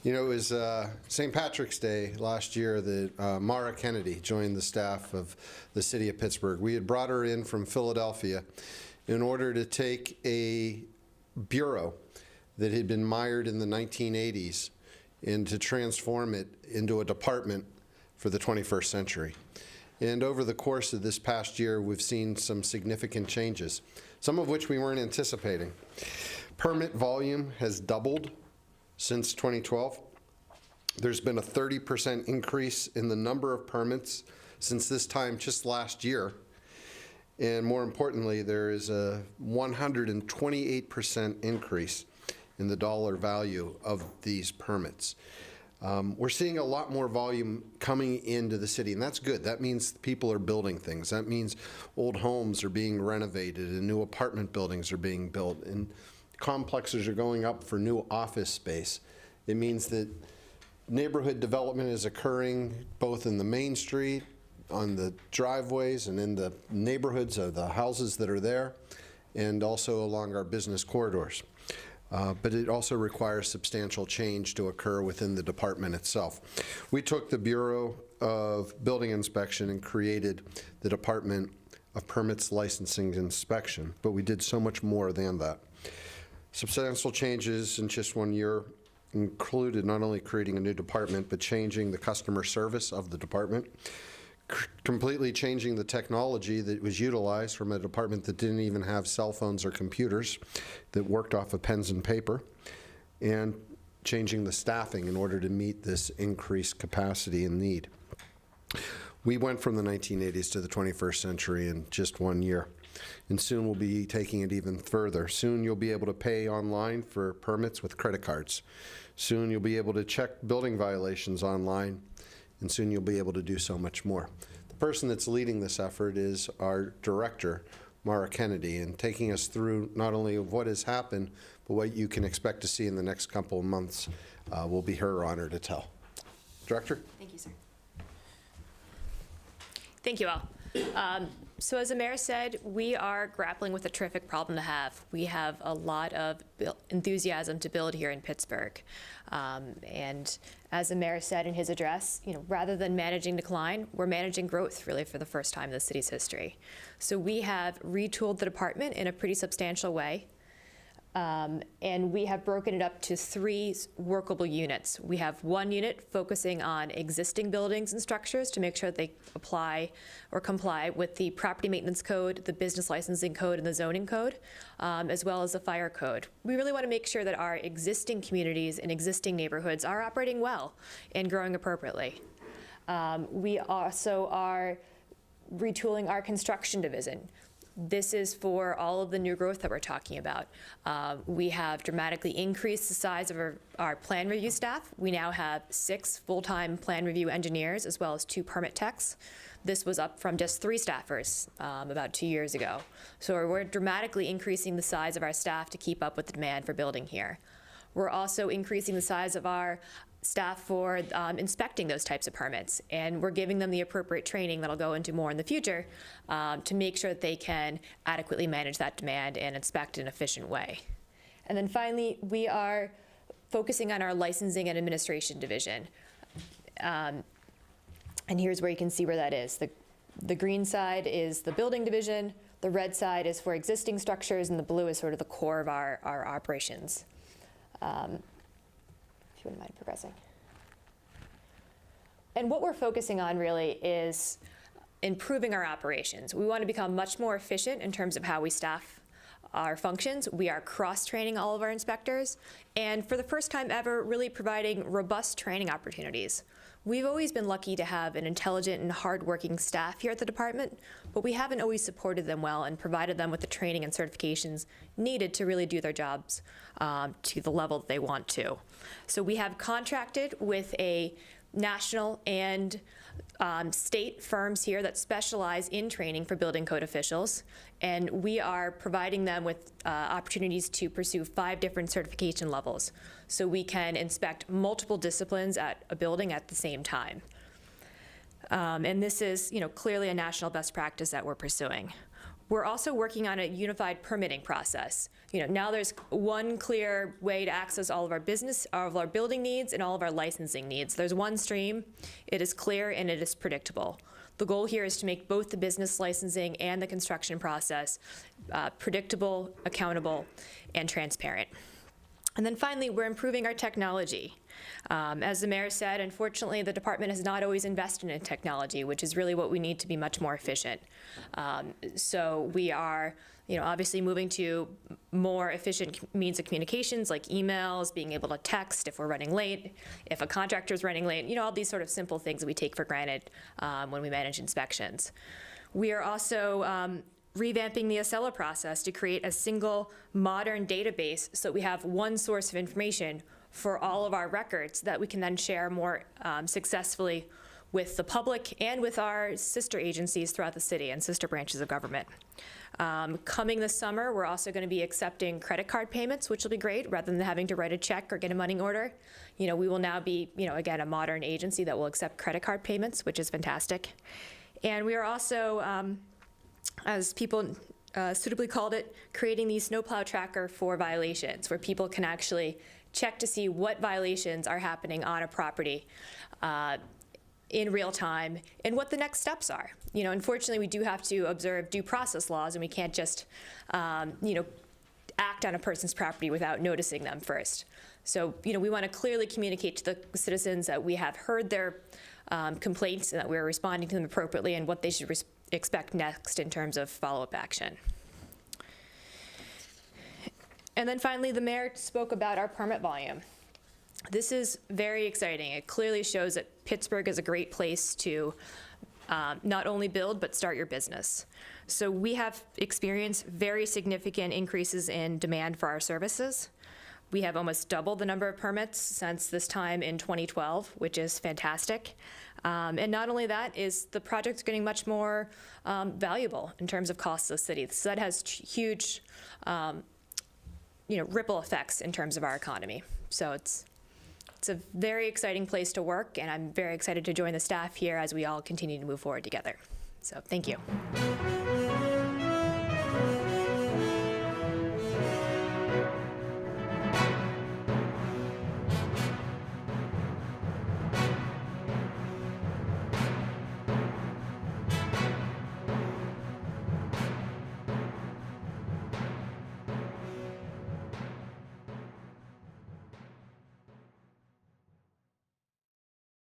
You know, it was St. Patrick's Day last year that Mara Kennedy joined the staff of the city of Pittsburgh. We had brought her in from Philadelphia in order to take a bureau that had been mired in the 1980s and to transform it into a department for the 21st century. And over the course of this past year, we've seen some significant changes, some of which we weren't anticipating. Permit volume has doubled since 2012. There's been a 30% increase in the number of permits since this time just last year. And more importantly, there is a 128% increase in the dollar value of these permits. We're seeing a lot more volume coming into the city, and that's good. That means people are building things. That means old homes are being renovated and new apartment buildings are being built, and complexes are going up for new office space. It means that neighborhood development is occurring both in the main street, on the driveways, and in the neighborhoods of the houses that are there, and also along our business corridors. But it also requires substantial change to occur within the department itself. We took the Bureau of Building Inspection and created the Department of Permits, Licensing, and Inspection, but we did so much more than that. Substantial changes in just 1 year included not only creating a new department, but changing the customer service of the department, completely changing the technology that was utilized from a department that didn't even have cell phones or computers, that worked off of pens and paper, and changing the staffing in order to meet this increased capacity and need. We went from the 1980s to the 21st century in just 1 year, and soon we'll be taking it even further. Soon you'll be able to pay online for permits with credit cards. Soon you'll be able to check building violations online, and soon you'll be able to do so much more. The person that's leading this effort is our director, Mara Kennedy, and taking us through not only what has happened, but what you can expect to see in the next couple of months will be her honor to tell. Director? Thank you, sir. Thank you all. So as the mayor said, we are grappling with a terrific problem to have. We have a lot of enthusiasm to build here in Pittsburgh. And as the mayor said in his address, rather than managing decline, we're managing growth really for the first time in the city's history. So we have retooled the department in a pretty substantial way. And we have broken it up to 3 workable units. We have 1 unit focusing on existing buildings and structures to make sure that they apply or comply with the property maintenance code, the business licensing code, and the zoning code, as well as the fire code. We really want to make sure that our existing communities and existing neighborhoods are operating well and growing appropriately. We also are retooling our construction division. This is for all of the new growth that we're talking about. We have dramatically increased the size of our plan review staff. We now have 6 full-time plan review engineers as well as 2 permit techs. This was up from just 3 staffers about 2 years ago. So we're dramatically increasing the size of our staff to keep up with the demand for building here. We're also increasing the size of our staff for inspecting those types of permits, and we're giving them the appropriate training that I'll go into more in the future to make sure that they can adequately manage that demand and inspect in an efficient way. And then finally, we are focusing on our licensing and administration division. And here's where you can see where that is. The green side is the building division, the red side is for existing structures, and the blue is sort of the core of our operations. If you wouldn't mind progressing. And what we're focusing on really is improving our operations. We want to become much more efficient in terms of how we staff our functions. We are cross-training all of our inspectors, and for the first time ever, really providing robust training opportunities. We've always been lucky to have an intelligent and hardworking staff here at the department, but we haven't always supported them well and provided them with the training and certifications needed to really do their jobs to the level that they want to. So we have contracted with a national and state firms here that specialize in training for building code officials, and we are providing them with opportunities to pursue 5 different certification levels, so we can inspect multiple disciplines at a building at the same time. And this is, clearly a national best practice that we're pursuing. We're also working on a unified permitting process. now there's one clear way to access all of our business, all of our building needs, and all of our licensing needs. There's one stream. It is clear and it is predictable. The goal here is to make both the business licensing and the construction process predictable, accountable, and transparent. And then finally, we're improving our technology. As the mayor said, unfortunately, the department has not always invested in technology, which is really what we need to be much more efficient. So we are, obviously moving to more efficient means of communications, like emails, being able to text if we're running late, if a contractor's running late, all these sort of simple things that we take for granted when we manage inspections. We are also revamping the Acela process to create a single modern database so that we have one source of information for all of our records that we can then share more successfully with the public and with our sister agencies throughout the city and sister branches of government. Coming this summer, we're also going to be accepting credit card payments, which will be great, rather than having to write a check or get a money order. We will now be, again, a modern agency that will accept credit card payments, which is fantastic. And we are also, as people suitably called it, creating the snowplow tracker for violations, where people can actually check to see what violations are happening on a property in real time and what the next steps are. Unfortunately, we do have to observe due process laws, and we can't just, act on a person's property without noticing them first. So, we want to clearly communicate to the citizens that we have heard their complaints and that we're responding to them appropriately and what they should expect next in terms of follow-up action. And then finally, the mayor spoke about our permit volume. This is very exciting. It clearly shows that Pittsburgh is a great place to not only build, but start your business. So we have experienced very significant increases in demand for our services. We have almost doubled the number of permits since this time in 2012, which is fantastic. And not only that, is the project's getting much more valuable in terms of costs to the city. So that has huge ripple effects in terms of our economy. So it's a very exciting place to work, and I'm very excited to join the staff here as we all continue to move forward together. So thank you.